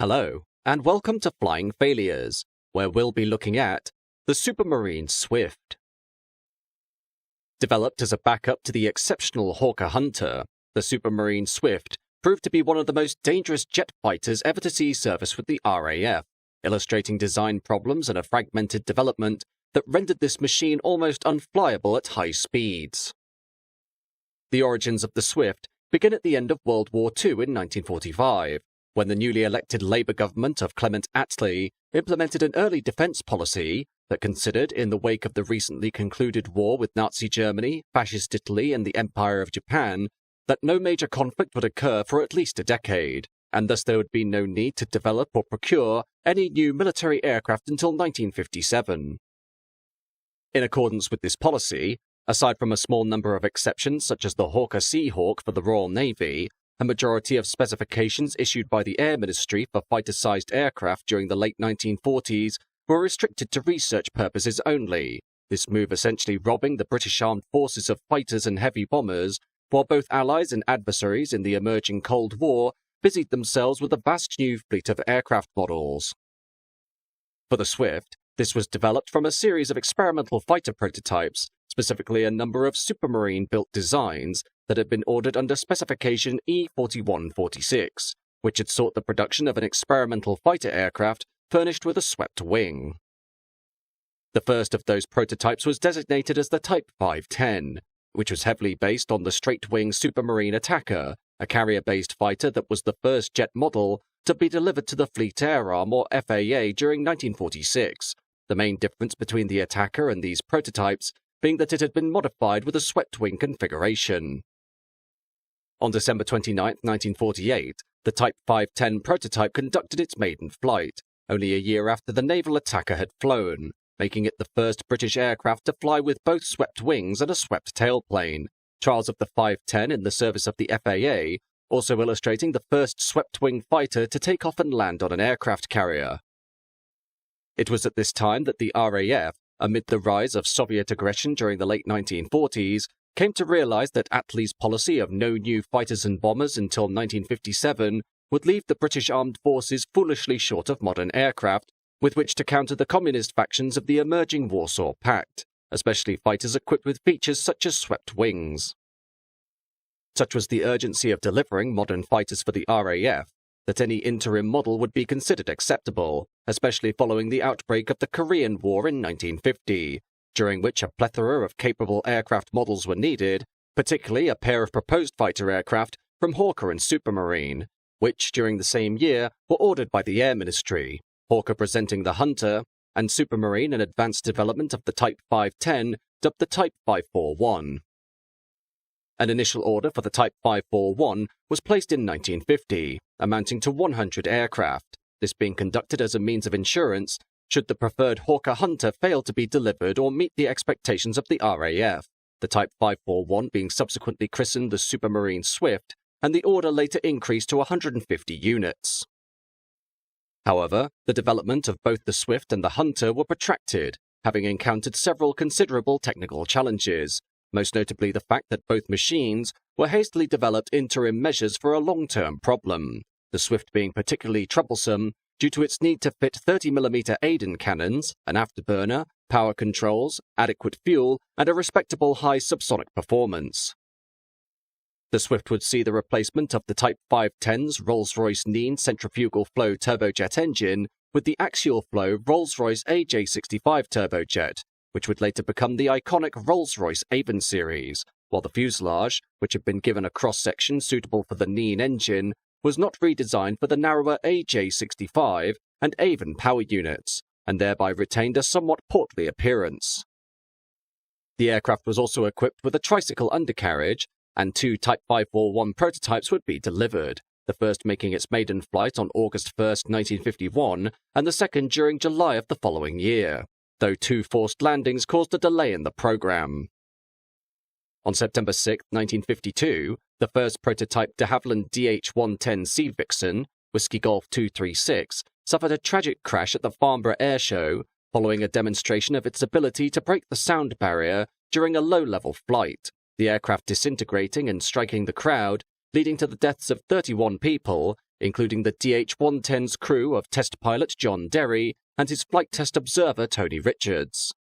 Hello, and welcome to Flying Failures, where we'll be looking at the Supermarine Swift. Developed as a backup to the exceptional Hawker Hunter, the Supermarine Swift proved to be one of the most dangerous jet fighters ever to see service with the RAF, illustrating design problems and a fragmented development that rendered this machine almost unflyable at high speeds. The origins of the Swift begin at the end of World War II in 1945. When the newly elected Labour government of Clement Attlee implemented an early defence policy that considered, in the wake of the recently concluded war with Nazi Germany, Fascist Italy and the Empire of Japan, that no major conflict would occur for at least a decade, and thus there would be no need to develop or procure any new military aircraft until 1957. In accordance with this policy, aside from a small number of exceptions such as the Hawker Seahawk for the Royal Navy, a majority of specifications issued by the Air Ministry for fighter-sized aircraft during the late 1940s were restricted to research purposes only, this move essentially robbing the British Armed Forces of fighters and heavy bombers, while both allies and adversaries in the emerging Cold War busied themselves with a vast new fleet of aircraft models. For the Swift, this was developed from a series of experimental fighter prototypes, specifically a number of Supermarine-built designs that had been ordered under specification E4146, which had sought the production of an experimental fighter aircraft furnished with a swept wing. The first of those prototypes was designated as the Type 510, which was heavily based on the straight-wing Supermarine Attacker, a carrier-based fighter that was the first jet model to be delivered to the Fleet Air Arm or FAA during 1946. The main difference between the Attacker and these prototypes being that it had been modified with a swept-wing configuration. On December 29, 1948, the Type 510 prototype conducted its maiden flight, only a year after the naval Attacker had flown, making it the first British aircraft to fly with both swept wings and a swept tailplane. Trials of the 510 in the service of the FAA, also illustrating the first swept-wing fighter to take off and land on an aircraft carrier. It was at this time that the RAF, amid the rise of Soviet aggression during the late 1940s, came to realize that Attlee's policy of no new fighters and bombers until 1957 would leave the British Armed Forces foolishly short of modern aircraft with which to counter the communist factions of the emerging Warsaw Pact, especially fighters equipped with features such as swept wings. Such was the urgency of delivering modern fighters for the RAF that any interim model would be considered acceptable, especially following the outbreak of the Korean War in 1950, during which a plethora of capable aircraft models were needed, particularly a pair of proposed fighter aircraft from Hawker and Supermarine, which during the same year were ordered by the Air Ministry, Hawker presenting the Hunter, and Supermarine an advanced development of the Type 510 dubbed the Type 541. An initial order for the Type 541 was placed in 1950, amounting to 100 aircraft, this being conducted as a means of insurance should the preferred Hawker Hunter fail to be delivered or meet the expectations of the RAF, the Type 541 being subsequently christened the Supermarine Swift, and the order later increased to 150 units. However, the development of both the Swift and the Hunter were protracted, having encountered several considerable technical challenges, most notably the fact that both machines were hastily developed interim measures for a long-term problem, the Swift being particularly troublesome due to its need to fit 30mm Aiden cannons, an afterburner, power controls, adequate fuel, and a respectable high subsonic performance. The Swift would see the replacement of the Type 510's Rolls-Royce Nene centrifugal flow turbojet engine with the axial flow Rolls-Royce AJ65 turbojet, which would later become the iconic Rolls-Royce Avon series, while the fuselage, which had been given a cross-section suitable for the Nene engine, was not redesigned for the narrower AJ65 and Avon power units, and thereby retained a somewhat portly appearance. The aircraft was also equipped with a tricycle undercarriage, and 2 Type 541 prototypes would be delivered, the first making its maiden flight on August 1, 1951, and the second during July of the following year, though 2 forced landings caused a delay in the program. On September 6, 1952, the first prototype de Havilland DH-110 Sea Vixen, Whiskey Golf 236, suffered a tragic crash at the Farnborough Air Show following a demonstration of its ability to break the sound barrier during a low-level flight, the aircraft disintegrating and striking the crowd, leading to the deaths of 31 people, including the DH-110's crew of test pilot John Derry and his flight test observer Tony Richards.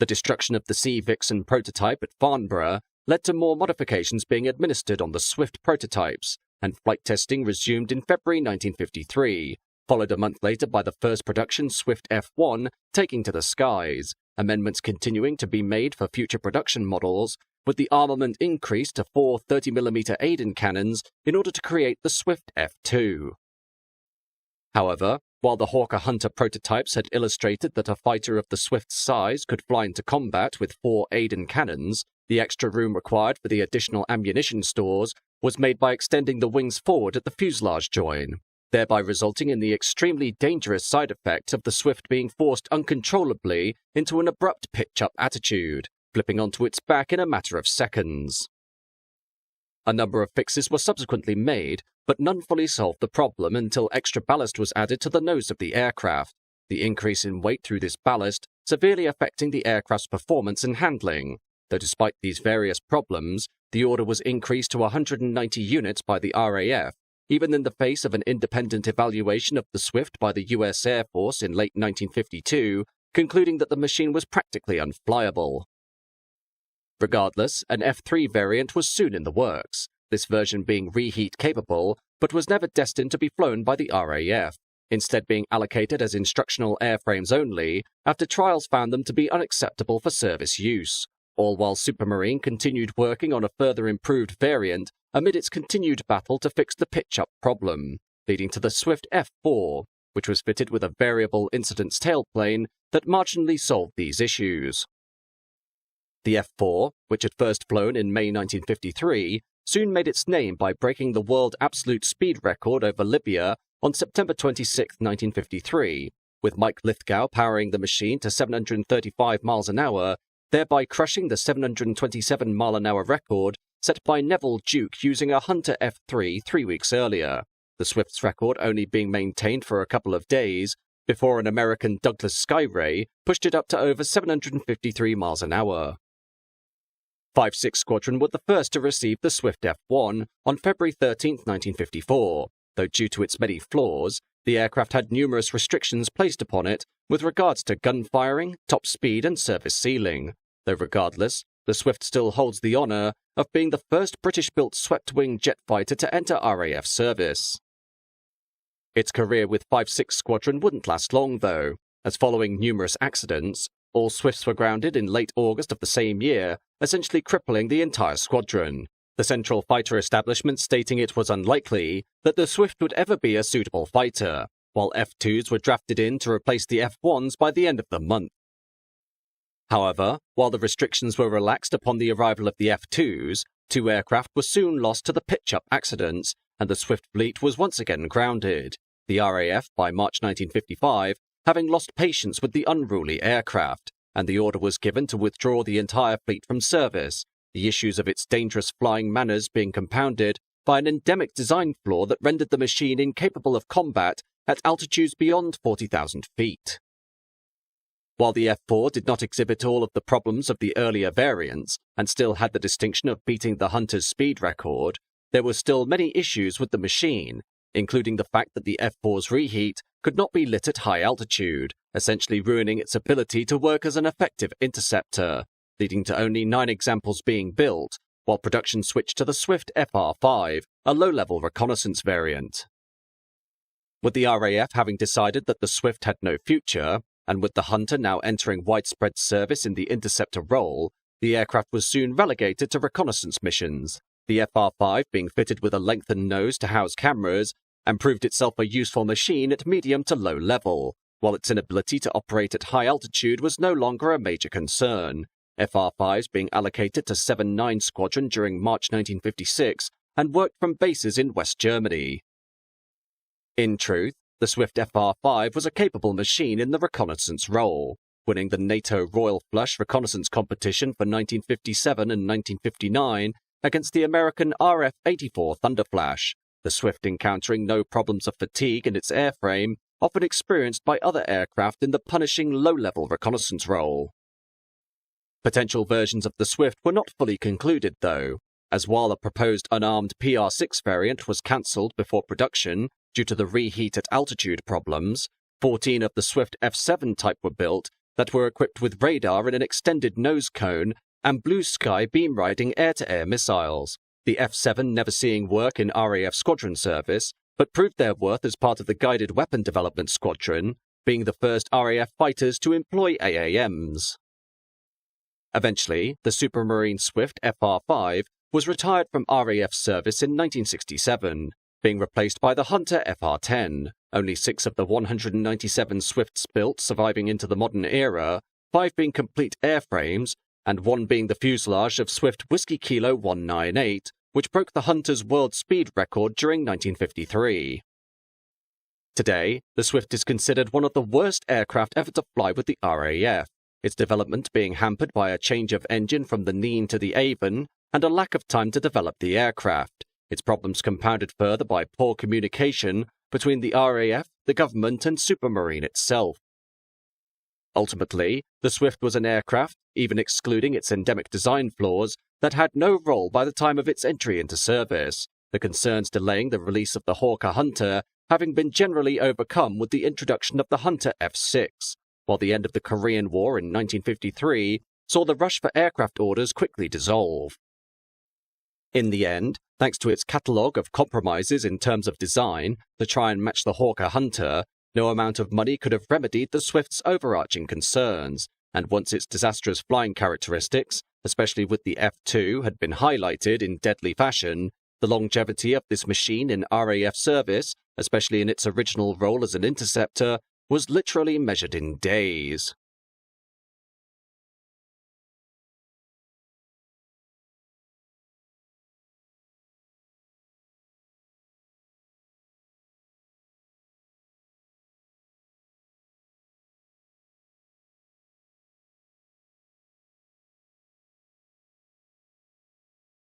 The destruction of the Sea Vixen prototype at Farnborough led to more modifications being administered on the Swift prototypes, and flight testing resumed in February 1953, followed a month later by the first production Swift F1 taking to the skies, amendments continuing to be made for future production models, with the armament increased to 4 30mm Aiden cannons in order to create the Swift F2. However, while the Hawker Hunter prototypes had illustrated that a fighter of the Swift's size could fly into combat with 4 Aiden cannons, the extra room required for the additional ammunition stores was made by extending the wings forward at the fuselage join, thereby resulting in the extremely dangerous side effect of the Swift being forced uncontrollably into an abrupt pitch-up attitude, flipping onto its back in a matter of seconds. A number of fixes were subsequently made, but none fully solved the problem until extra ballast was added to the nose of the aircraft, the increase in weight through this ballast severely affecting the aircraft's performance and handling, though despite these various problems, the order was increased to 190 units by the RAF, even in the face of an independent evaluation of the Swift by the US Air Force in late 1952, concluding that the machine was practically unflyable. Regardless, an F3 variant was soon in the works, this version being reheat capable, but was never destined to be flown by the RAF, instead being allocated as instructional airframes only, after trials found them to be unacceptable for service use, all while Supermarine continued working on a further improved variant amid its continued battle to fix the pitch-up problem, leading to the Swift F4, which was fitted with a variable incidence tailplane that marginally solved these issues. The F4, which had first flown in May 1953, soon made its name by breaking the world absolute speed record over Libya on September 26, 1953, with Mike Lithgow powering the machine to 735 miles an hour, thereby crushing the 727-mile-an-hour record set by Neville Duke using a Hunter F3 3 weeks earlier, the Swift's record only being maintained for a couple of days, before an American Douglas Skyray pushed it up to over 753 miles an hour. 5-6 Squadron were the first to receive the Swift F1 on February 13, 1954, though due to its many flaws, the aircraft had numerous restrictions placed upon it with regards to gun firing, top speed and service ceiling, though regardless, the Swift still holds the honour of being the first British-built swept-wing jet fighter to enter RAF service. Its career with 5-6 Squadron wouldn't last long, though, as following numerous accidents, all Swifts were grounded in late August of the same year, essentially crippling the entire squadron, the central fighter establishment stating it was unlikely that the Swift would ever be a suitable fighter, while F2s were drafted in to replace the F1s by the end of the month. However, while the restrictions were relaxed upon the arrival of the F2s, 2 aircraft were soon lost to the pitch-up accidents, and the Swift fleet was once again grounded, the RAF by March 1955 having lost patience with the unruly aircraft, and the order was given to withdraw the entire fleet from service, the issues of its dangerous flying manners being compounded by an endemic design flaw that rendered the machine incapable of combat at altitudes beyond 40,000 feet. While the F4 did not exhibit all of the problems of the earlier variants, and still had the distinction of beating the Hunter's speed record, there were still many issues with the machine, including the fact that the F4's reheat could not be lit at high altitude, essentially ruining its ability to work as an effective interceptor, leading to only 9 examples being built, while production switched to the Swift FR5, a low-level reconnaissance variant. With the RAF having decided that the Swift had no future, and with the Hunter now entering widespread service in the interceptor role, the aircraft was soon relegated to reconnaissance missions, the FR5 being fitted with a lengthened nose to house cameras, and proved itself a useful machine at medium to low level, while its inability to operate at high altitude was no longer a major concern, FR5s being allocated to 7-9 Squadron during March 1956 and worked from bases in West Germany. In truth, the Swift FR5 was a capable machine in the reconnaissance role, winning the NATO Royal Flush reconnaissance competition for 1957 and 1959 against the American RF-84 Thunderflash, the Swift encountering no problems of fatigue in its airframe, often experienced by other aircraft in the punishing low-level reconnaissance role. Potential versions of the Swift were not fully concluded, though, as while a proposed unarmed PR6 variant was cancelled before production due to the reheat at altitude problems, 14 of the Swift F7 type were built that were equipped with radar and an extended nose cone and blue sky beam-riding air-to-air missiles, the F7 never seeing work in RAF squadron service, but proved their worth as part of the Guided Weapon Development Squadron, being the first RAF fighters to employ AAMs. Eventually, the Supermarine Swift FR5 was retired from RAF service in 1967, being replaced by the Hunter FR10, only 6 of the 197 Swifts built surviving into the modern era, 5 being complete airframes, and 1 being the fuselage of Swift Whiskey Kilo 198, which broke the Hunter's world speed record during 1953. Today, the Swift is considered one of the worst aircraft ever to fly with the RAF, its development being hampered by a change of engine from the Nene to the Avon and a lack of time to develop the aircraft, its problems compounded further by poor communication between the RAF, the government and Supermarine itself. Ultimately, the Swift was an aircraft, even excluding its endemic design flaws, that had no role by the time of its entry into service, the concerns delaying the release of the Hawker Hunter having been generally overcome with the introduction of the Hunter F6, while the end of the Korean War in 1953 saw the rush for aircraft orders quickly dissolve. In the end, thanks to its catalogue of compromises in terms of design to try and match the Hawker Hunter, no amount of money could have remedied the Swift's overarching concerns, and once its disastrous flying characteristics, especially with the F2, had been highlighted in deadly fashion, the longevity of this machine in RAF service, especially in its original role as an interceptor, was literally measured in days.